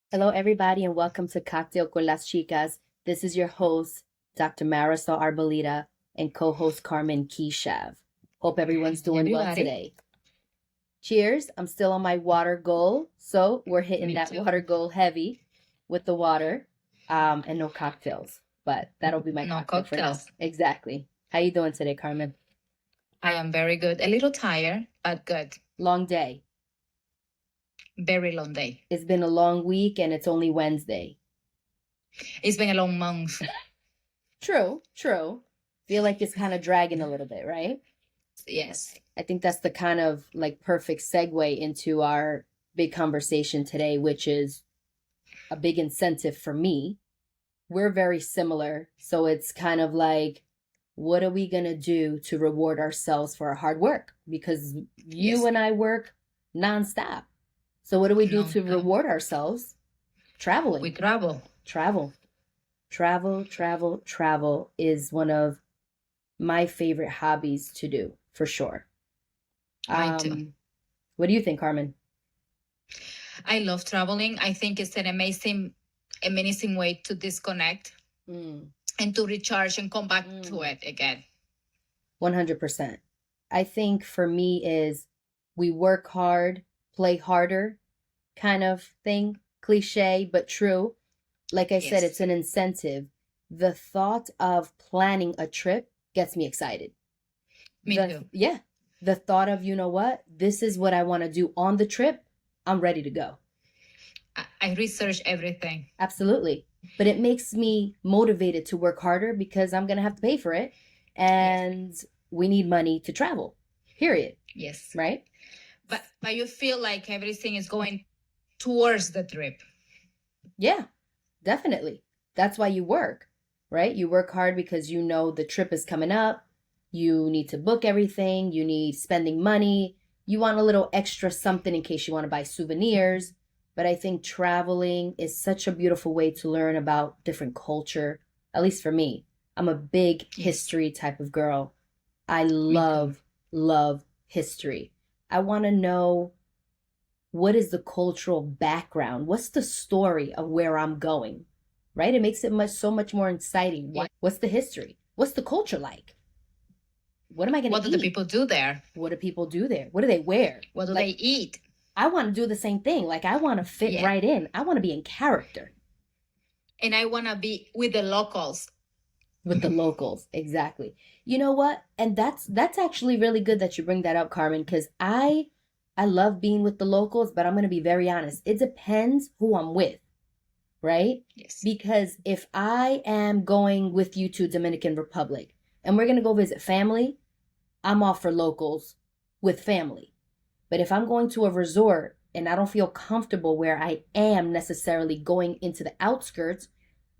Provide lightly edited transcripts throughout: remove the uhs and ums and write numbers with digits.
Hello, everybody, and welcome to Cocktail con las Chicas. This is your host, Dr. Marisol Arbolita, and co-host Carmen Kishav. Hope everyone's doing well today. Cheers. I'm still on my water goal, so we're hitting that water goal heavy with the water, and no cocktails. But that'll be my cocktail for now. Exactly. How you doing today, Carmen? I am very good. A little tired, but good. Long day. Very long day. It's been a long week, and it's only Wednesday. It's been a long month. True. Feel like it's kind of dragging a little bit, right? Yes. I think that's the kind of like perfect segue into our big conversation today, which is a big incentive for me. We're very similar. So it's kind of like, what are we going to do to reward ourselves for our hard work? Because you and I work nonstop. So what do we do to reward ourselves? Traveling. We travel. Travel is one of my favorite hobbies to do, for sure. Mine too. What do you think, Carmen? I love traveling. I think it's an amazing way to disconnect and to recharge and come back to it again. 100%. I think for me is we work hard, play harder kind of thing. Cliche, but true. Like I said, it's an incentive. The thought of planning a trip gets me excited. Me too. Yeah. The thought of, you know what? This is what I want to do on the trip. I'm ready to go. I research everything. Absolutely. But it makes me motivated to work harder because I'm going to have to pay for it. And we need money to travel. Period. Yes. Right? But you feel like everything is going towards the trip. Yeah, definitely. That's why you work, right? You work hard because you know the trip is coming up. You need to book everything. You need spending money. You want a little extra something in case you want to buy souvenirs. But I think traveling is such a beautiful way to learn about different culture, at least for me. I'm a big history type of girl. I love history. I want to know, what is the cultural background? What's the story of where I'm going? Right? It makes it so much more exciting. What's the history? What's the culture like? What am I going to eat? What do the people do there? What do people do there? What do they wear? What do they eat? I want to do the same thing. Like, I want to fit right in. I want to be in character. And I want to be with the locals. With the locals, exactly. You know what? And that's actually really good that you bring that up, Carmen, because I love being with the locals, but I'm going to be very honest. It depends who I'm with, right? Yes. Because if I am going with you to Dominican Republic and we're going to go visit family, I'm all for locals with family. But if I'm going to a resort and I don't feel comfortable where I am necessarily going into the outskirts,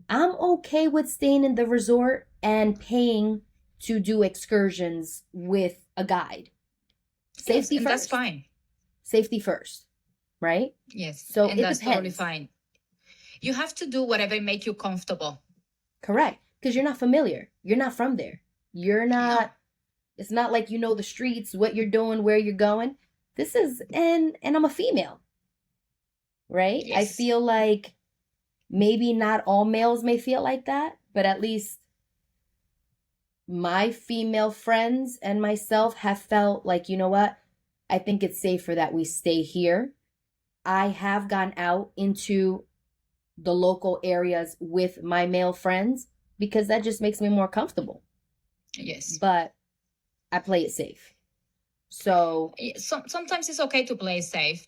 I'm okay with staying in the resort and paying to do excursions with a guide. Safety first. That's fine. Safety first, right? Yes. So and that's totally fine. You have to do whatever make you comfortable. Correct. Because you're not familiar. You're not from there. You're not, it's not like you know the streets, what you're doing, where you're going. This is, and I'm a female, right? Yes. I feel like maybe not all males may feel like that, but at least my female friends and myself have felt like, you know what? I think it's safer that we stay here. I have gone out into the local areas with my male friends because that just makes me more comfortable. Yes. But I play it safe. So sometimes it's okay to play safe.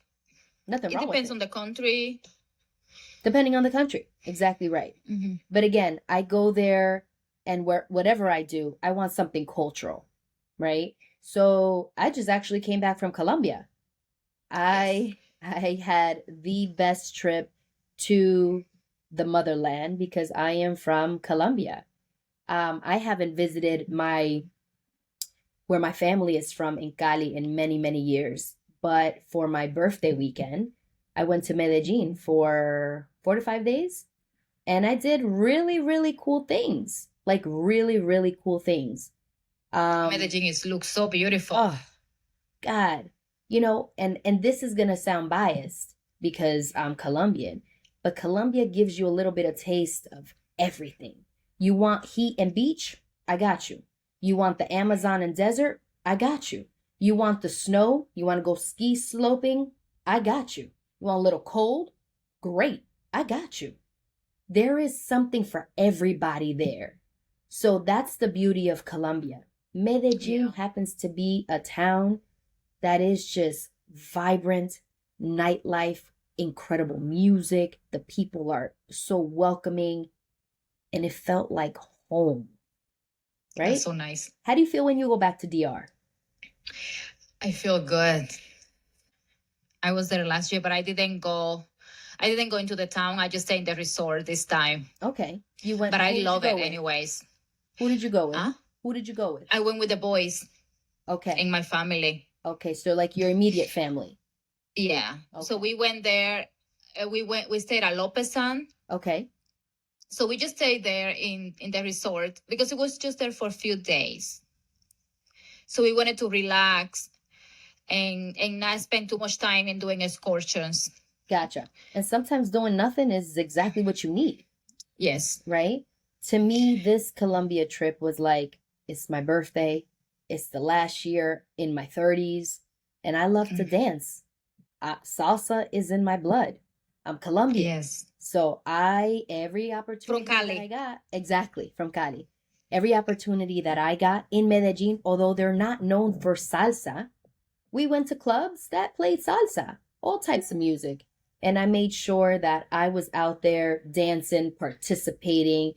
Nothing wrong with it. It depends on the country. Depending on the country. Exactly right. Mm-hmm. But again, I go there and whatever I do, I want something cultural, right? So I just actually came back from Colombia. I had the best trip to the motherland because I am from Colombia. I haven't visited where my family is from in Cali in many, many years. But for my birthday weekend, I went to Medellin for 4 to 5 days. And I did really, really cool things. Like really, really cool things. Medellin looks so beautiful. Oh, God. You know, and this is going to sound biased because I'm Colombian. But Colombia gives you a little bit of taste of everything. You want heat and beach? I got you. You want the Amazon and desert? I got you. You want the snow? You want to go ski sloping? I got you. You want a little cold? Great. I got you. There is something for everybody there. So that's the beauty of Colombia. Medellin happens to be a town that is just vibrant, nightlife, incredible music. The people are so welcoming, and it felt like home. Right? That's so nice. How do you feel when you go back to DR? I feel good. I was there last year, but I didn't go into the town. I just stayed in the resort this time. Okay. You went, but I love it anyways. Who did you go with? Huh? Who did you go with? I went with the boys. Okay. In my family. Okay, so like your immediate family. Yeah. Okay. So we went there. We stayed at Lopesan. Okay. So we just stayed there in the resort because it was just there for a few days. So we wanted to relax and not spend too much time in doing excursions. Gotcha. And sometimes doing nothing is exactly what you need. Yes. Right? To me, this Colombia trip was like, it's my birthday. It's the last year in my 30s. And I love to dance. Salsa is in my blood. I'm Colombian. Yes. So every opportunity from Cali. that I got, exactly, from Cali. Every opportunity that I got in Medellin, although they're not known for salsa, we went to clubs that played salsa, all types of music. And I made sure that I was out there dancing, participating.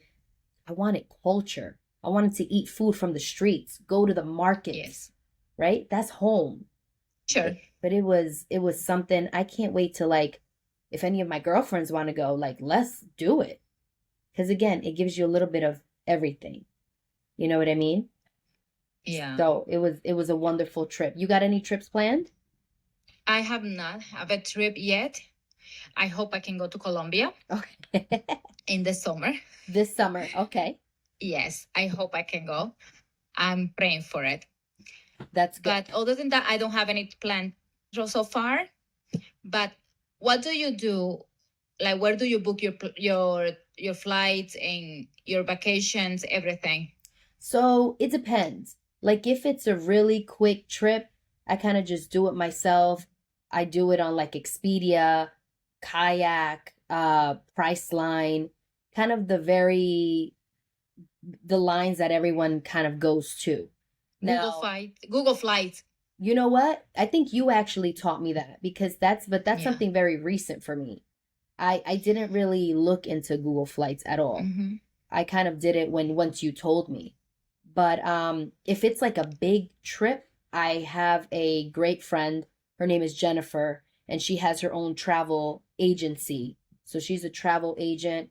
I wanted culture. I wanted to eat food from the streets, go to the markets. Yes. Right? That's home. Sure. But it was something. I can't wait to, like, if any of my girlfriends want to go, like, let's do it. Because again, it gives you a little bit of everything. You know what I mean? Yeah. So it was a wonderful trip. You got any trips planned? I have not have a trip yet. I hope I can go to Colombia. Okay. In the summer. This summer. Okay. Yes, I hope I can go. I'm praying for it. That's good. But other than that, I don't have any plan so far. But what do you do? Like, where do you book your flights and your vacations, everything? So it depends. Like, if it's a really quick trip, I kind of just do it myself. I do it on like Expedia, Kayak, Priceline, kind of the lines that everyone kind of goes to. Google Flights. You know what? I think you actually taught me that, because that's something very recent for me. I didn't really look into Google Flights at all. Mm-hmm. I kind of did it once you told me. But if it's like a big trip, I have a great friend. Her name is Jennifer, and she has her own travel agency. So she's a travel agent,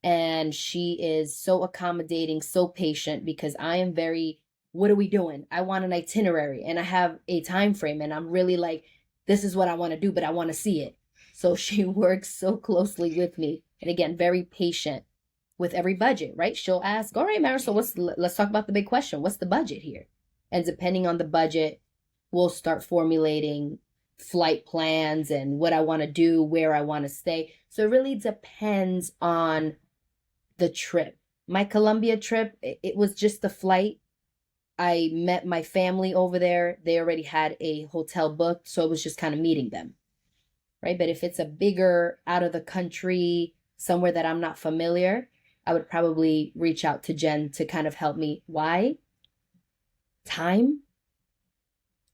and she is so accommodating, so patient, because I am very, what are we doing? I want an itinerary, and I have a time frame, and I'm really like, this is what I want to do, but I want to see it. So she works so closely with me, and again, very patient with every budget, right? She'll ask, all right, Marisol, let's talk about the big question. What's the budget here? And depending on the budget, we'll start formulating flight plans and what I want to do, where I want to stay. So it really depends on the trip. My Colombia trip, it was just a flight. I met my family over there. They already had a hotel booked, so it was just kind of meeting them, right? But if it's a bigger, out of the country, somewhere that I'm not familiar, I would probably reach out to Jen to kind of help me. Why? Time,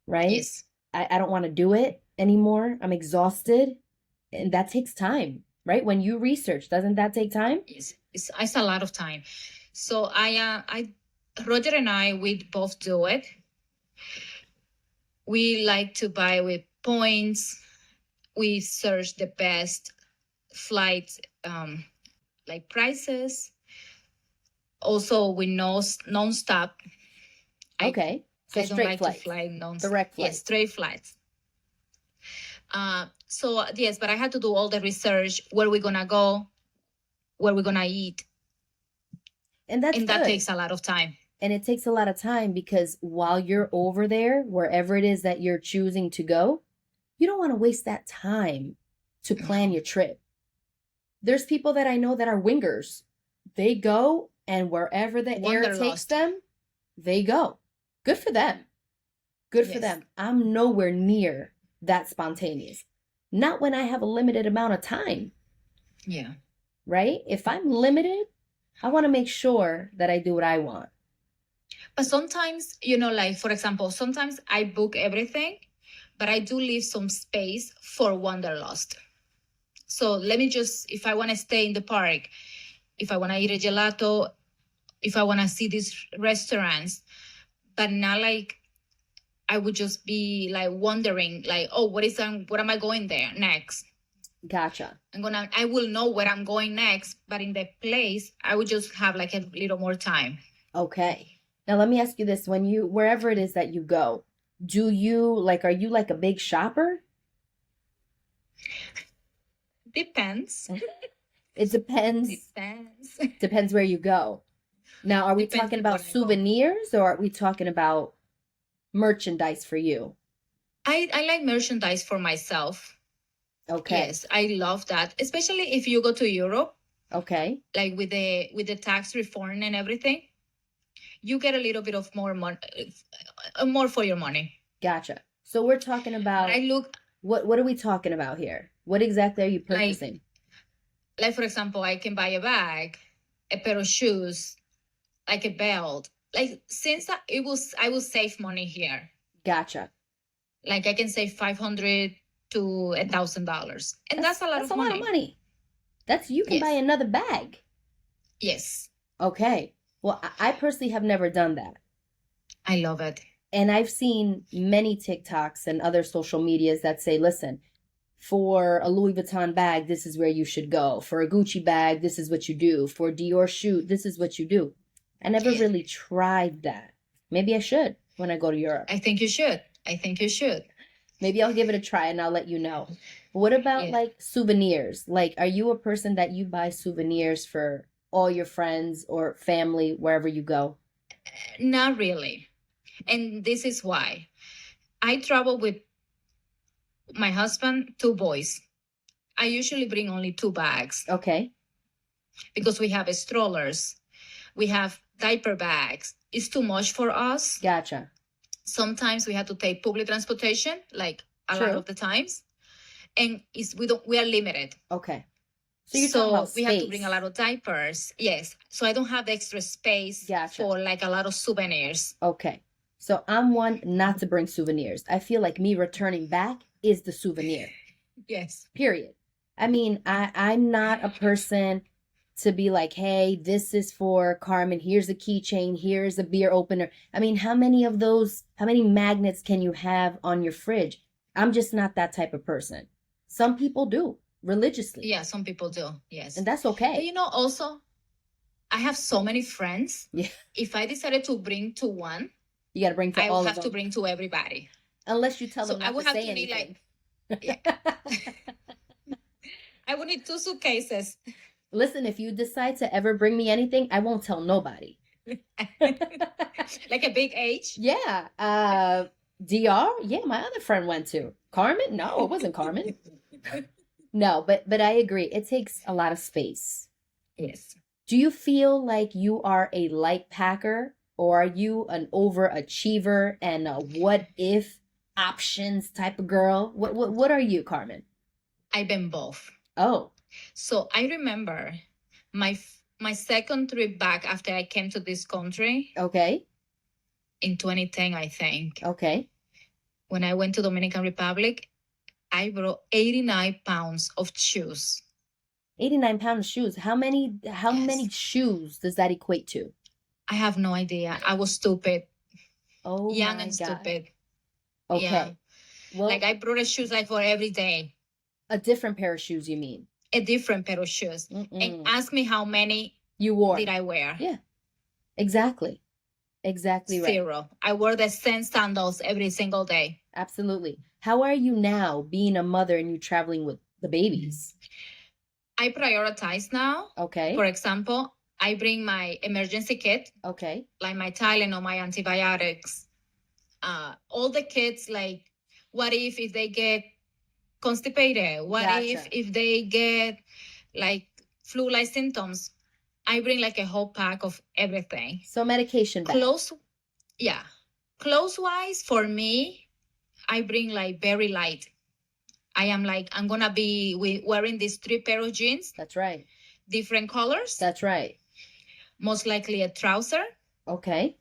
right? Yes. I don't want to do it anymore. I'm exhausted, and that takes time, right? When you research, doesn't that take time? Yes, it's a lot of time. So Roger and I, we both do it. We like to buy with points. We search the best flights, like prices. Also, we know non-stop. Okay. So I don't straight like flights. to fly non-stop. Direct flights. Yes, straight flights. So yes, but I had to do all the research, where we're gonna go, where we're gonna eat. And that takes a lot of time. And it takes a lot of time, because while you're over there, wherever it is that you're choosing to go, you don't want to waste that time to plan your trip. There's people that I know that are wingers. They go, and wherever the air takes Wanderlust. them, they go. Good for them. Good for Yes. them. I'm nowhere near that spontaneous. Not when I have a limited amount of time, Yeah. right? If I'm limited, I want to make sure that I do what I want. But sometimes, like for example, sometimes I book everything, but I do leave some space for wanderlust. So let me just, if I want to stay in the park, if I want to eat a gelato, if I want to see these restaurants, but not like I would just be like wondering, like, oh, what am I going there next? Gotcha. I will know where I'm going next, but in the place, I would just have like a little more time. Okay. Now let me ask you this. When you, wherever it is that you go, are you like a big shopper? Depends. It depends. Depends. Depends where you go. Now, are we Depends talking on about where I go. souvenirs or are we talking about merchandise for you? I like merchandise for myself. Okay. Yes, I love that, especially if you go to Europe, Okay. like with the tax reform and everything, you get a little bit of more money, more for your money. Gotcha. So we're talking about what are we talking about here? What exactly are you purchasing? Like for example, I can buy a bag, a pair of shoes, like a belt. Like since I will save money here. Gotcha. Like I can save $500 to $1,000, and that's a lot of money. That's a lot of money. You can buy another bag. Yes. Okay. Well, I personally have never done that. I love it. And I've seen many TikToks and other social medias that say, listen, for a Louis Vuitton bag, this is where you should go. For a Gucci bag, this is what you do. For a Dior shoe, this is what you do. I never really tried that. Maybe I should when I go to Europe. I think you should. Maybe I'll give it a try and I'll let you know. What about like souvenirs? Like, are you a person that you buy souvenirs for all your friends or family wherever you go? Not really. And this is why. I travel with my husband, 2 boys. I usually bring only 2 bags. Okay. Because we have strollers. We have diaper bags. It's too much for us. Gotcha. Sometimes we have to take public transportation, like a lot of the times. And we are limited. Okay. So you're talking about space. We have to bring a lot of diapers. Yes. So I don't have extra space for like a lot of souvenirs. Okay. So I'm one not to bring souvenirs. I feel like me returning back is the souvenir. Yes. Period. I mean, I'm not a person to be like, hey, this is for Carmen. Here's a keychain. Here's a beer opener. I mean, how many magnets can you have on your fridge? I'm just not that type of person. Some people do religiously. Yeah, some people do. Yes. And that's okay. But also, I have so many friends. Yeah. If I decided to bring to one, you got to bring to all of them. I have to bring to everybody. Unless you tell them not to say anything. I would need 2 suitcases. Listen, if you decide to ever bring me anything, I won't tell nobody. Like a big H? Yeah. DR? Yeah, my other friend went to. Carmen? No, it wasn't Carmen. No, but I agree. It takes a lot of space. Yes. Do you feel like you are a light packer or are you an overachiever and a what if options type of girl? What are you, Carmen? I've been both. Oh. So I remember my second trip back after I came to this country. Okay. In 2010, I think. Okay. When I went to Dominican Republic, I brought 89 pounds of shoes. 89 pounds of shoes. How many shoes does that equate to? I have no idea. I was stupid. Oh, young and God. Stupid. Okay. Yeah. Well, like I brought a shoes like for every day. A different pair of shoes, you mean? A different pair of shoes. And ask me how many you wore. Did I wear? Yeah. Exactly. Exactly right. 0. I wore the same sandals every single day. Absolutely. How are you now being a mother and you traveling with the babies? I prioritize now. Okay. For example, I bring my emergency kit. Okay. Like my Tylenol, my antibiotics. All the kids, like, what if they get constipated? What if they get like flu-like symptoms, I bring like a whole pack of everything. So medication bag. Clothes-wise, for me, I bring like very light. I'm gonna be wearing these 3 pair of jeans, That's right. different colors, That's right. most likely a trouser, Okay.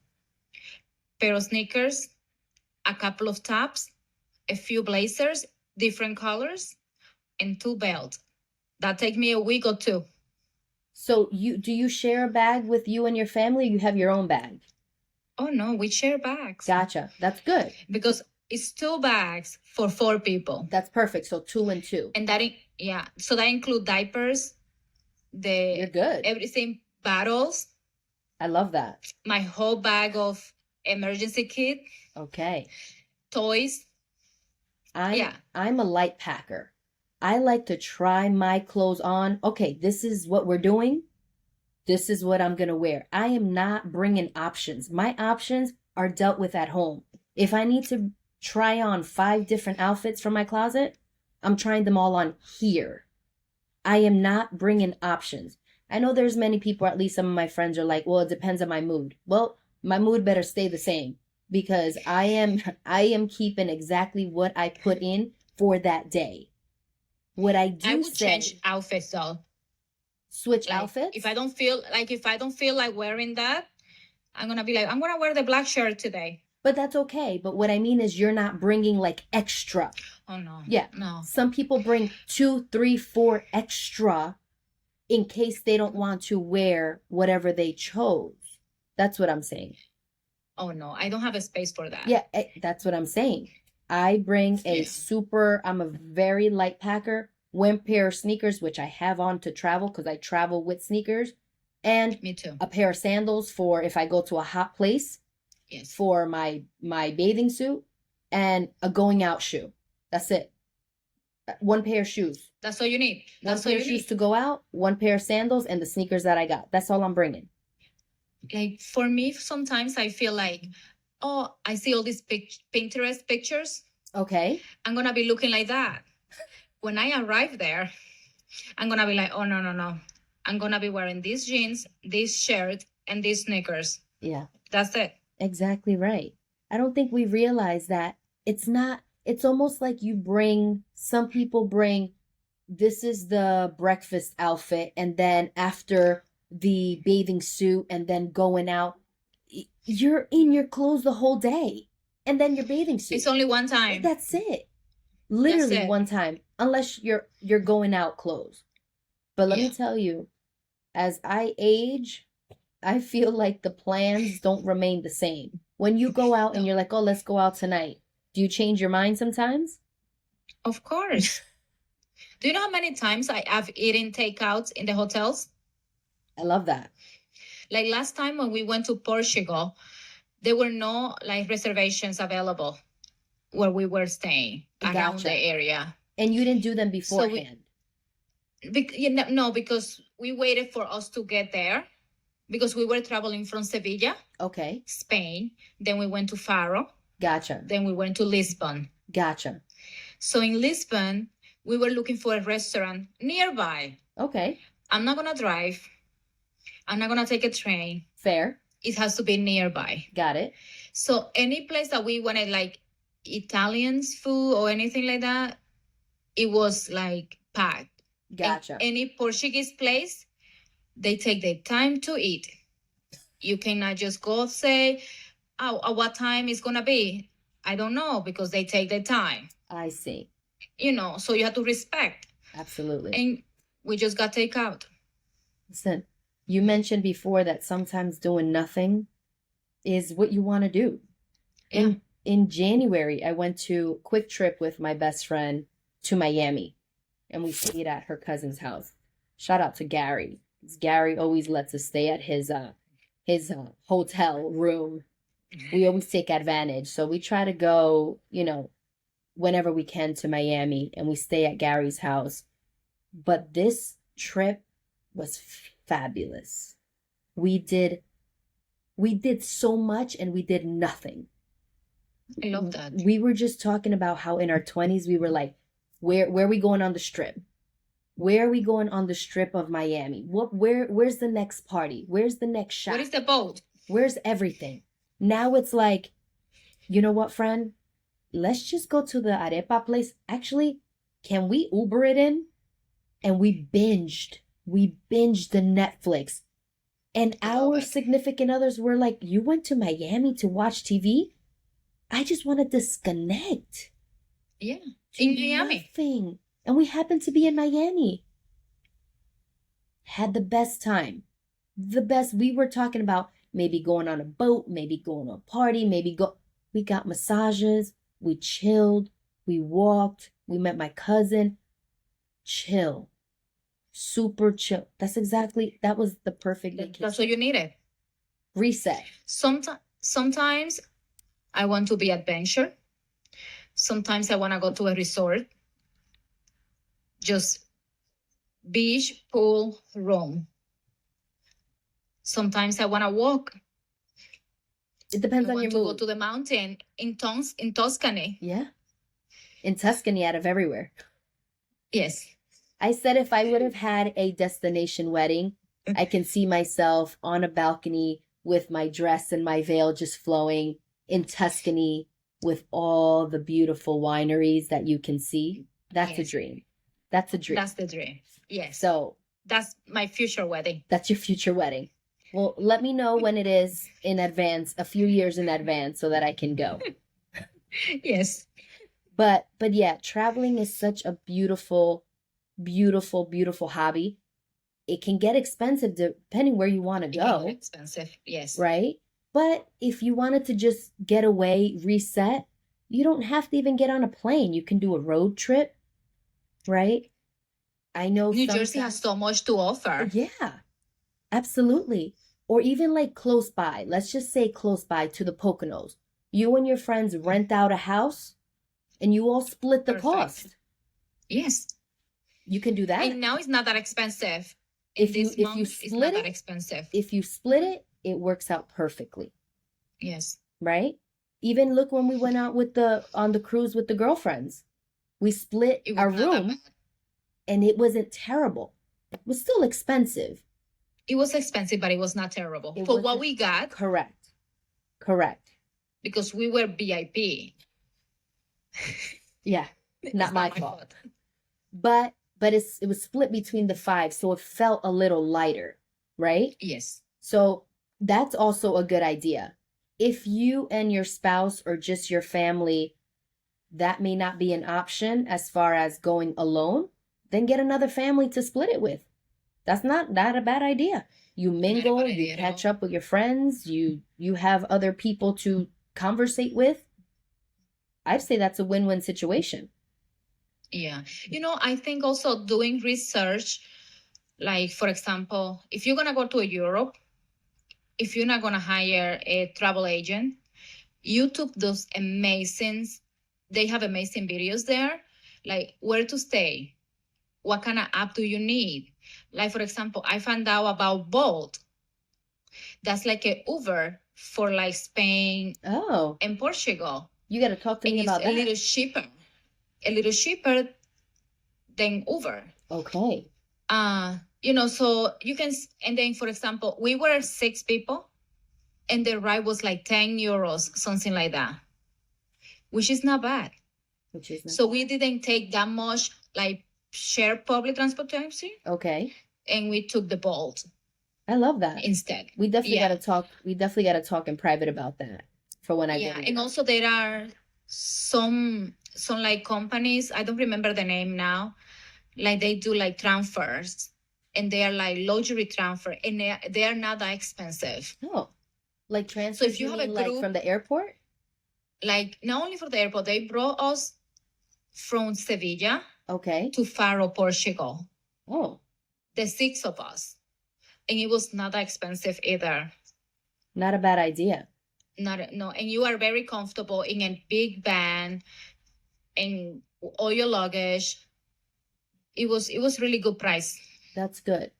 pair of sneakers, a couple of tops, a few blazers, different colors, and 2 belts. That take me a week or 2. So do you share a bag with you and your family, or you have your own bag? Oh no, we share bags. Gotcha. That's good. Because it's 2 bags for 4 people. That's perfect. So 2 and 2. And so that include diapers, You're good. everything, bottles, I love that. my whole bag of emergency kit, Okay. toys. I'm a light packer. I like to try my clothes on. Okay, this is what we're doing. This is what I'm going to wear. I am not bringing options. My options are dealt with at home. If I need to try on 5 different outfits from my closet, I'm trying them all on here. I am not bringing options. I know there's many people, at least some of my friends are like, well, it depends on my mood. Well, my mood better stay the same because I am keeping exactly what I put in for that day. What I would change outfits though. Switch outfits? If I don't feel like wearing that, I'm gonna be like, I'm gonna wear the black shirt today. But that's okay. But what I mean is you're not bringing like extra. Oh no. Yeah. No. Some people bring 2, 3, 4 extra in case they don't want to wear whatever they chose. That's what I'm saying. Oh no, I don't have a space for that. Yeah, that's what I'm saying. I bring I'm a very light packer. 1 pair of sneakers, which I have on to travel because I travel with sneakers. And me too. A pair of sandals for if I go to a hot place. Yes. For my bathing suit and a going out shoe. That's it. 1 pair of shoes. That's all you need. One pair of shoes to go out, 1 pair of sandals, and the sneakers that I got. That's all I'm bringing. Like for me, sometimes I feel like, oh, I see all these Pinterest pictures. Okay. I'm gonna be looking like that. When I arrive there, I'm gonna be like, oh no. I'm gonna be wearing these jeans, this shirt, and these sneakers. Yeah. That's it. Exactly right. I don't think we realize that it's almost like some people bring, this is the breakfast outfit, and then after the bathing suit, and then going out, you're in your clothes the whole day, and then your bathing suit. It's only one time. That's it. Literally That's it. one time, unless you're going out clothes. But let me tell you, as I age, I feel like the plans don't remain the same. When you go out and you're like, oh, let's go out tonight. Do you change your mind sometimes? Of course. Do you know how many times I've eaten takeouts in the hotels? I love that. Like last time when we went to Portugal, there were no like reservations available where we were staying around the area. And you didn't do them beforehand? No, because we waited for us to get there. Because we were traveling from Sevilla, okay, Spain. Then we went to Faro. Gotcha. Then we went to Lisbon. Gotcha. So in Lisbon, we were looking for a restaurant nearby. Okay. I'm not going to drive. I'm not going to take a train. Fair. It has to be nearby. Got it. So any place that we wanted, like Italian's food or anything like that, it was like packed. Gotcha. And any Portuguese place, they take their time to eat. You cannot just go say, oh, at what time it's going to be. I don't know, because they take their time. I see. So you have to respect. Absolutely. And we just got takeout. Listen, you mentioned before that sometimes doing nothing is what you want to do. Yeah. In January, I went to a quick trip with my best friend to Miami, and we stayed at her cousin's house. Shout out to Gary. Gary always lets us stay at his hotel room. We always take advantage. So we try to go, whenever we can to Miami, and we stay at Gary's house. But this trip was fabulous. We did so much and we did nothing. I love that. We were just talking about how in our 20s we were like, where are we going on the strip? Where are we going on the strip of Miami? Where's the next party? Where's the next shop? Where is the boat? Where's everything? Now it's like, you know what, friend? Let's just go to the arepa place. Actually, can we Uber it in? And we binged the Netflix. And our significant others were like, you went to Miami to watch TV? I just want to disconnect. Yeah, in Miami. Nothing. And we happened to be in Miami. Had the best time. The best. We were talking about maybe going on a boat, maybe going to a party, we got massages, we chilled, we walked, we met my cousin. Chill. Super chill. That was the perfect vacation. That's what you needed. Reset. Sometimes I want to be adventure. Sometimes I want to go to a resort. Just beach, pool, room. Sometimes I want to walk. It depends on your mood. I want to go to the mountain in Tuscany. Yeah. In Tuscany, out of everywhere. Yes. I said if I would have had a destination wedding, I can see myself on a balcony with my dress and my veil just flowing in Tuscany with all the beautiful wineries that you can see. That's a dream. That's a dream. That's the dream. Yes. So that's my future wedding. That's your future wedding. Well, let me know when it is in advance, a few years in advance, so that I can go. Yes. But yeah, traveling is such a beautiful, beautiful, beautiful hobby. It can get expensive depending where you want to go. Expensive, yes. Right? But if you wanted to just get away, reset, you don't have to even get on a plane. You can do a road trip, right? I know New Jersey has so much to offer. Yeah, absolutely. Or even like close by. Let's just say close by to the Poconos. You and your friends rent out a house and you all split the cost. Yes. You can do that. And now it's not that expensive. If you split that expensive. If you split it, it works out perfectly. Yes. Right? Even look when we went out on the cruise with the girlfriends. We split our room and it wasn't terrible. It was still expensive. It was expensive, but it was not terrible. For what we got. Correct. Because we were VIP. Yeah. Not my fault. But it was split between the 5, so it felt a little lighter, right? Yes. So that's also a good idea. If you and your spouse or just your family, that may not be an option as far as going alone, then get another family to split it with. That's not a bad idea. You mingle, you catch up with your friends, you have other people to conversate with. I'd say that's a win-win situation. Yeah. I think also doing research, like, for example, if you're going to go to Europe, if you're not going to hire a travel agent, YouTube does they have amazing videos there, like where to stay, what kind of app do you need? Like, for example, I found out about Bolt. That's like an Uber for like Spain and Portugal. You got to talk to me about that. A little cheaper than Uber. Okay. So you can, and then, for example, we were 6 people and the ride was like 10 euros, something like that, which is not bad. We didn't take that much, like, share public transportation. Okay. And we took the Bolt. I love that. Instead. We definitely got to talk. We definitely got to talk in private about that for when I go. Yeah, and also there are some like companies, I don't remember the name now, like they do like transfers, and they are like luxury transfer, and they are not that expensive. Oh, like transfer. So if you have a group, like from the airport, like not only for the airport, they brought us from Sevilla, okay, to Faro, Portugal. Oh, the 6 of us, and it was not that expensive either. Not a bad idea. No, and you are very comfortable in a big van, and all your luggage. It was really good price. That's good.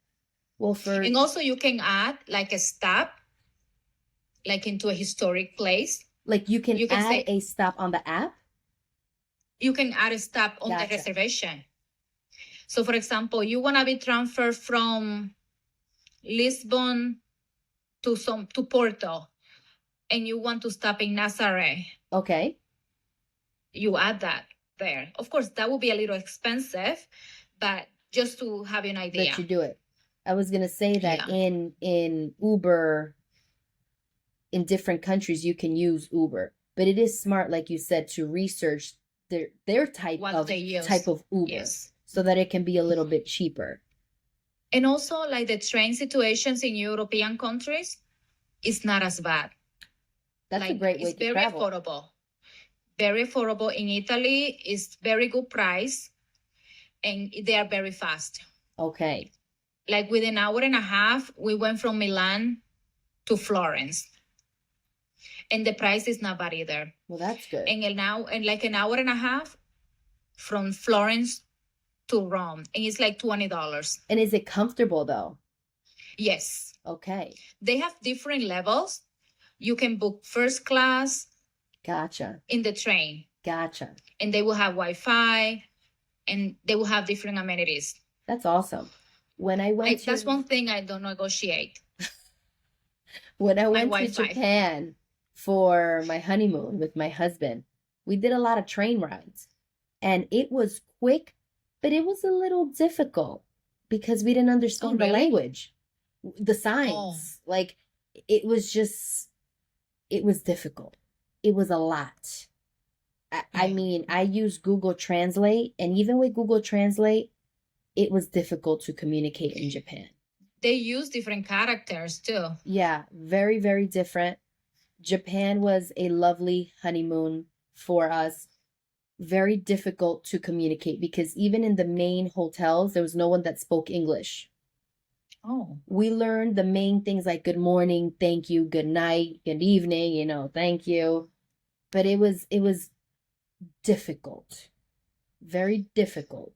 Well, and also you can add like a stop, like into a historic place. Like you can add a stop on the app. You can add a stop on the reservation. So, for example, you want to be transferred from Lisbon to Porto, and you want to stop in Nazareth. Okay. You add that there. Of course, that would be a little expensive, but just to have an idea. That you do it. I was gonna say that Yeah. in Uber, in different countries you can use Uber, but it is smart, like you said, to research their type What of they use. Uber, Yes. so that it can be a little bit cheaper. And also, like the train situations in European countries is not as bad. That's like, a great way it's to very travel. affordable. Very affordable. In Italy, it's very good price, and they are very fast. Okay. Like within an hour and a half, we went from Milan to Florence, and the price is not bad either. Well, that's good. And now, in like an hour and a half, from Florence to Rome, and it's like $20. And is it comfortable though? Yes. Okay. They have different levels. You can book first class. Gotcha. In the train. Gotcha. And they will have Wi-Fi, and they will have different amenities. That's awesome. When I went that's one thing I don't negotiate. When I went to Japan for my honeymoon with my husband, we did a lot of train rides, and it was quick, but it was a little difficult because we didn't understand the language, the signs. Like it was difficult. It was a lot. I mean, I used Google Translate, and even with Google Translate, it was difficult to communicate in Japan. They use different characters too. Yeah, very, very different. Japan was a lovely honeymoon for us. Very difficult to communicate because even in the main hotels, there was no one that spoke English. Oh. We learned the main things like good morning, thank you, good night, good evening, thank you. But it was difficult. Very difficult.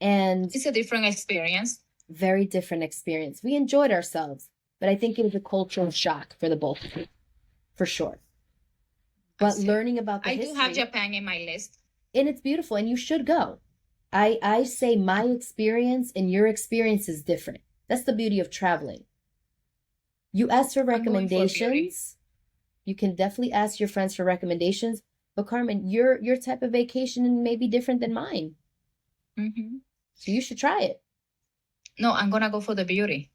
And it's a different experience. Very different experience. We enjoyed ourselves, but I think it was a cultural shock for the both of us, for sure. But learning about the history. I do have Japan in my list. And it's beautiful, and you should go. I say my experience and your experience is different. That's the beauty of traveling. You ask for recommendations. You can definitely ask your friends for recommendations. But Carmen, your type of vacation may be different than mine. Mm-hmm. So you should try it. No, I'm going to go for the beauty.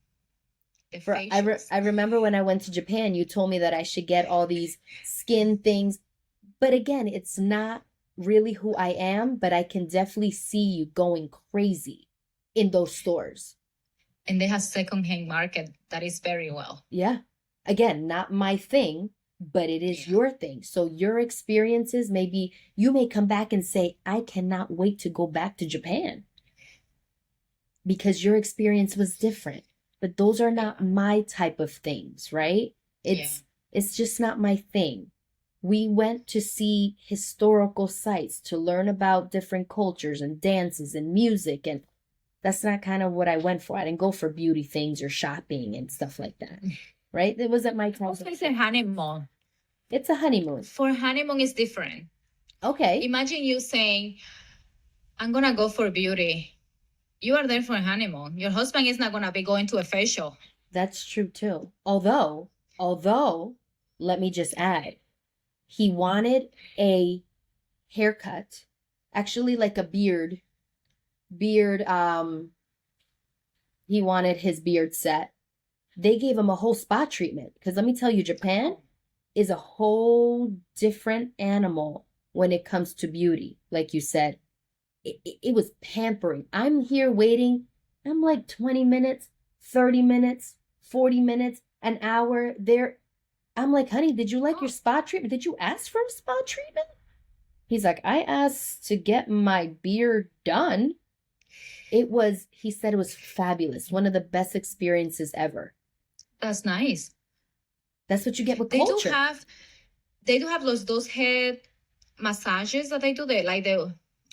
I remember when I went to Japan, you told me that I should get all these skin things. But again, it's not really who I am, but I can definitely see you going crazy in those stores. And they have secondhand market that is very well. Yeah. Again, not my thing, but it is your thing. So your experiences, maybe you may come back and say, I cannot wait to go back to Japan because your experience was different. But those are not my type of things, right? It's just not my thing. We went to see historical sites to learn about different cultures and dances and music, and that's not kind of what I went for. I didn't go for beauty things or shopping and stuff like that, right? It wasn't my type. It's a honeymoon. It's a honeymoon. For honeymoon, it's different. Okay. Imagine you saying, I'm going to go for beauty. You are there for a honeymoon. Your husband is not going to be going to a facial. That's true too. Although, let me just add, he wanted a haircut, actually like a beard. He wanted his beard set. They gave him a whole spa treatment because let me tell you, Japan is a whole different animal when it comes to beauty. Like you said, it was pampering. I'm here waiting. I'm like 20 minutes, 30 minutes, 40 minutes, an hour there. I'm like, honey, did you like your spa treatment? Did you ask for a spa treatment? He's like, I asked to get my beard done. He said it was fabulous. One of the best experiences ever. That's nice. That's what you get with culture. They do have those head massages that they do there, like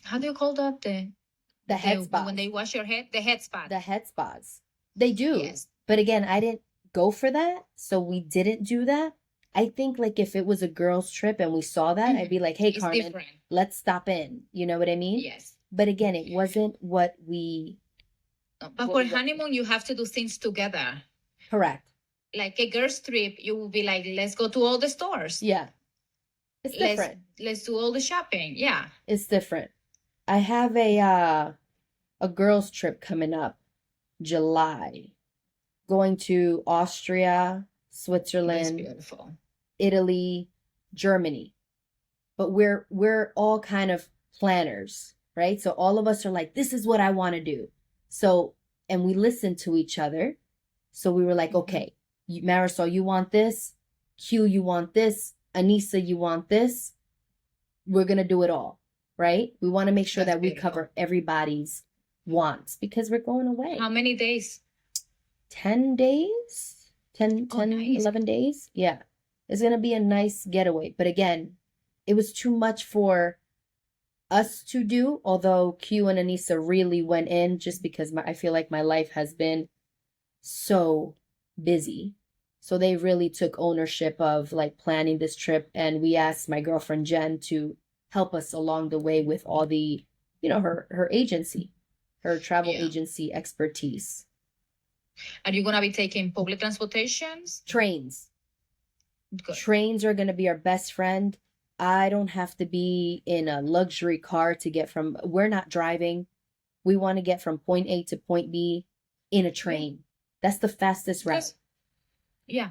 how do you call that? The head spas. When they wash your head, the head spa. The head spas. They do. Yes. But again, I didn't go for that, so we didn't do that. I think like if it was a girls' trip and we saw that, I'd be like, hey, Carmen, let's stop in. You know what I mean? Yes. But again, it wasn't what we But what for we went- honeymoon, you have to do things together. Correct. Like a girl's trip, you will be like, let's go to all the stores. Yeah. It's different. Let's do all the shopping. Yeah. It's different. I have a girls trip coming up July, going to Austria, That's Switzerland, beautiful. Italy, Germany. But we're all kind of planners, right? So all of us are like, this is what I want to do. So, and we listen to each other. So we were like, Mhm. okay, Marisol, you want this? Q, you want this? Anissa, you want this? We're gonna do it all, right? We want to make sure That's that we beautiful. cover everybody's wants because we're going away. How many days? 10 days? 10, Oh, nice. 11 days? Yeah. It's gonna be a nice getaway. But again, it was too much for us to do, although Q and Anissa really went in just because I feel like my life has been so busy. So they really took ownership of like planning this trip, and we asked my girlfriend Jen to help us along the way with all the, her agency, her travel Yeah. agency expertise. Are you gonna be taking public transportations? Trains. Good. Trains are going to be our best friend. I don't have to be in a luxury car to get from, we're not driving. We want to get from point A to point B in a train. That's the fastest route. Yes. Yeah.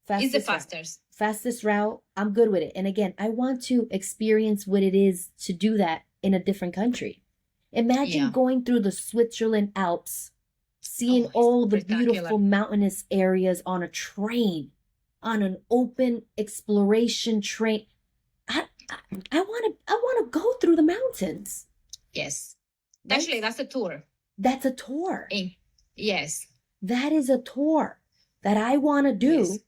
Fastest It's the route. fastest. Fastest route. I'm good with it. And again, I want to experience what it is to do that in a different country. Imagine Yeah. going through the Switzerland Alps, seeing it's all the spectacular. beautiful mountainous areas on a train, on an open exploration train. I want to go through the mountains. Yes. Right? Actually, that's a tour. That's a tour. Yes. That is a tour that I want to do, Yes.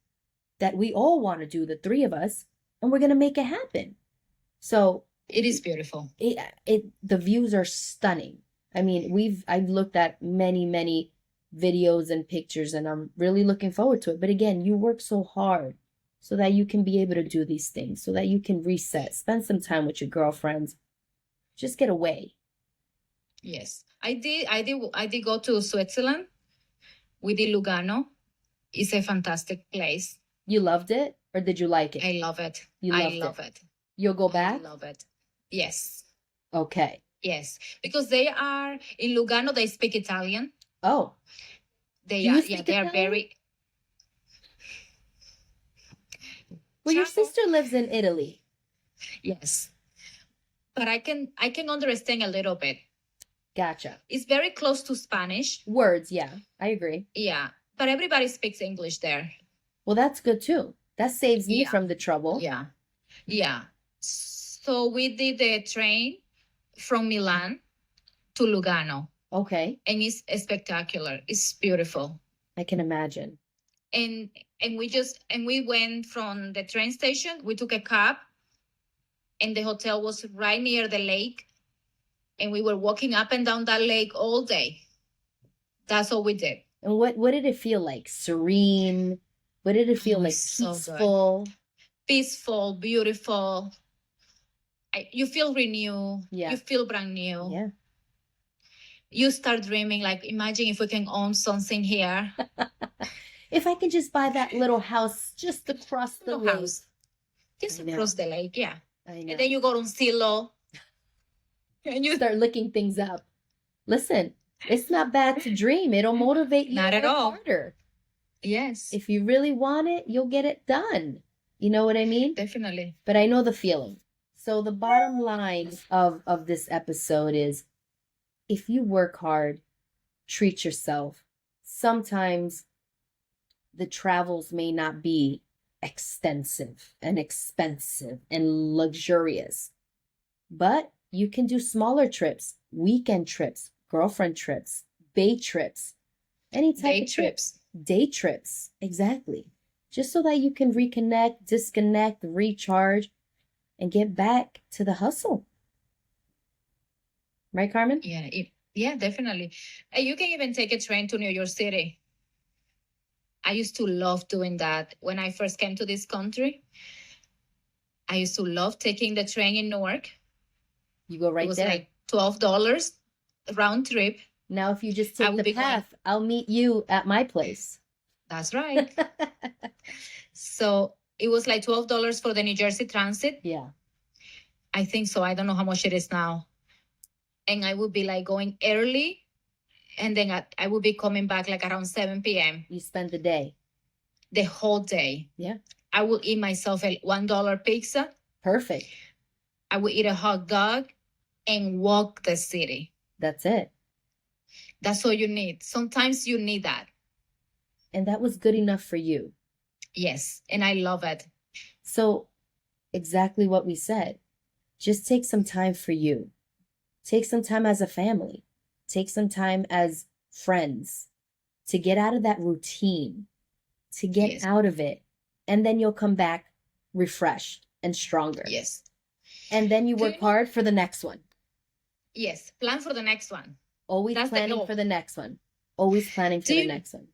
that we all want to do, the three of us, and we're going to make it happen. So It is beautiful. the views are stunning. I mean, I've looked at many videos and pictures, and I'm really looking forward to it. But again, you work so hard so that you can be able to do these things, so that you can reset, spend some time with your girlfriends, just get away. Yes. I did go to Switzerland. We did Lugano. It's a fantastic place. You loved it, or did you like it? I love it. You I loved love it. it. You'll go back? I love it. Yes. Okay. Yes. Because they are in Lugano, they speak Italian. Oh, They Do you are speak they are Italian? very well, your Ciao. sister lives in Italy. Yes. But I can understand a little bit. Gotcha. It's very close to Spanish. Words, yeah, I agree. Yeah. But everybody speaks English there. Well, that's good too. That saves me Yeah. from the trouble. Yeah. Yeah. So we did the train from Milan to Lugano. Okay, And it's spectacular. It's beautiful. I can imagine. And we went from the train station, we took a cab, and the hotel was right near the lake, and we were walking up and down that lake all day. That's all we did. And what did it feel like? Serene? What did it feel like? So good. Peaceful? Peaceful, beautiful. You feel renewed. Yeah. You feel brand new. Yeah. You start dreaming, like, imagine if we can own something here. If I can just buy that little house just across the Little lake. house. Just I know. across the lake, yeah. I know. And then you go on Silo. And you start looking things up. Listen, it's not bad to dream. It'll motivate you Not to at work all. harder. Yes, If you really want it, you'll get it done. You know what I mean? definitely. But I know the feeling. So the bottom line of this episode is, if you work hard, treat yourself. Sometimes the travels may not be extensive and expensive and luxurious, but you can do smaller trips, weekend trips, girlfriend trips, bay trips, any type Day of trip. trips. Day trips, exactly. Just so that you can reconnect, disconnect, recharge, and get back to the hustle. Right, Carmen? Yeah, definitely. You can even take a train to New York City. I used to love doing that when I first came to this country. I used to love taking the train in Newark. You go It right was there. like $12 round trip. Now, if you just I take will the be going. path, I'll meet you at my place. That's right. So it was like $12 for the New Jersey Transit. Yeah. I think so. I don't know how much it is now. And I would be like going early, and then I would be coming back like around 7 p.m. You spend the day. the whole day. Yeah. I will eat myself a $1 pizza. Perfect. I will eat a hot dog and walk the city. That's it. That's all you need. Sometimes you need that. And that was good enough for you. Yes. And I love it. So, exactly what we said. Just take some time for you. Take some time as a family. Take some time as friends to get out of that routine, to get Yes. out of it. And then you'll come back refreshed and stronger. Yes. And then you Do work you know- hard for the next one. Yes. Plan for the next one. Always That's the planning goal. for the next one. Always planning for Do the you- next one.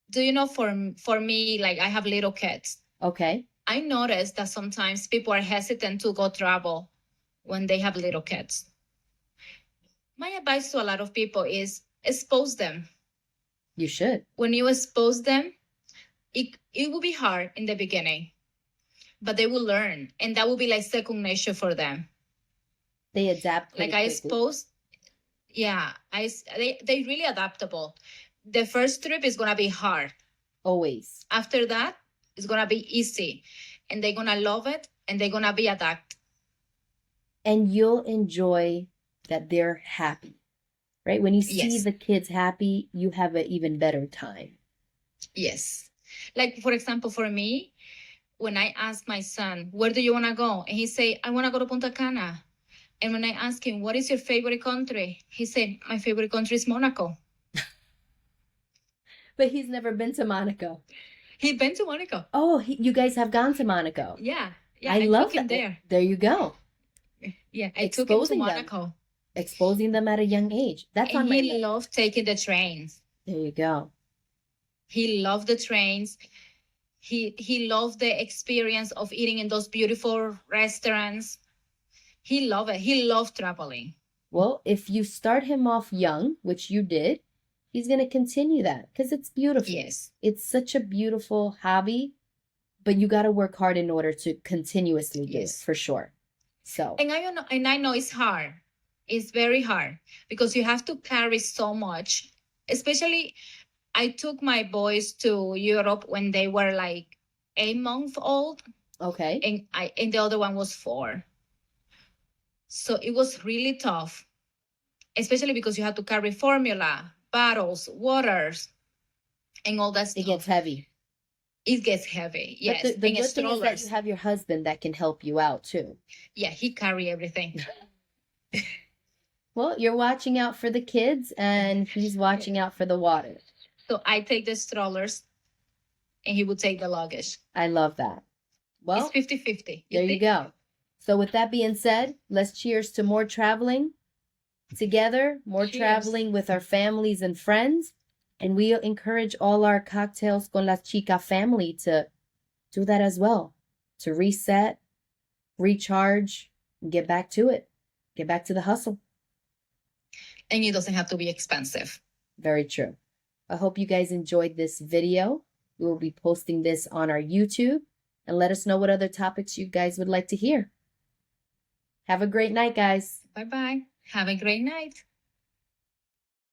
Do you know, for me, like I have little kids. Okay. I noticed that sometimes people are hesitant to go travel when they have little kids. My advice to a lot of people is expose them. You should. When you expose them, it will be hard in the beginning, but they will learn, and that will be like second nature for them. They adapt pretty Like I quickly. expose, yeah, they really adaptable. The first trip is gonna be hard. Always. After that, it's gonna be easy, and they're gonna love it, and they're gonna be adapt. And you'll enjoy that they're happy, right? When you see Yes. the kids happy, you have an even better time. Yes. Like for example, for me, when I ask my son, "Where do you wanna go?" and he say, "I wanna go to Punta Cana." And when I ask him, "What is your favorite country?" he said, "My favorite country is Monaco." But he's never been to Monaco. He'd been to Monaco. Oh, you guys have gone to Monaco. Yeah. Yeah. I love took him that. there. There you go. Yeah. I took him to Exposing them. Monaco. Exposing them at a young age. That's And on my he list. loved taking the trains. There you go. He loved the trains. He loved the experience of eating in those beautiful restaurants. He loved it. He loved traveling. Well, if you start him off young, which you did, he's going to continue that because it's beautiful. Yes. It's such a beautiful hobby, but you got to work hard in order to continuously do it, Yes. for sure. So, And I know it's hard. It's very hard because you have to carry so much. Especially, I took my boys to Europe when they were like 8 months old, okay. and the other one was 4. So it was really tough, especially because you had to carry formula, bottles, waters, and all that It stuff. gets heavy. It gets heavy. Yes. But the and good thing is that strollers. you have your husband that can help you out too. Yeah, he carry everything. Well, you're watching out for the kids and he's watching out for the water. So I take the strollers and he would take the luggage. I love that. Well, It's 50-50. there you go. So with that being said, let's cheers to more traveling together, more Cheers. traveling with our families and friends. And we encourage all our Cocktails con la Chica family to do that as well, to reset, recharge, and get back to it, get back to the hustle. And it doesn't have to be expensive. Very true. I hope you guys enjoyed this video. We will be posting this on our YouTube, and let us know what other topics you guys would like to hear. Have a great night, guys. Bye-bye. Have a great night.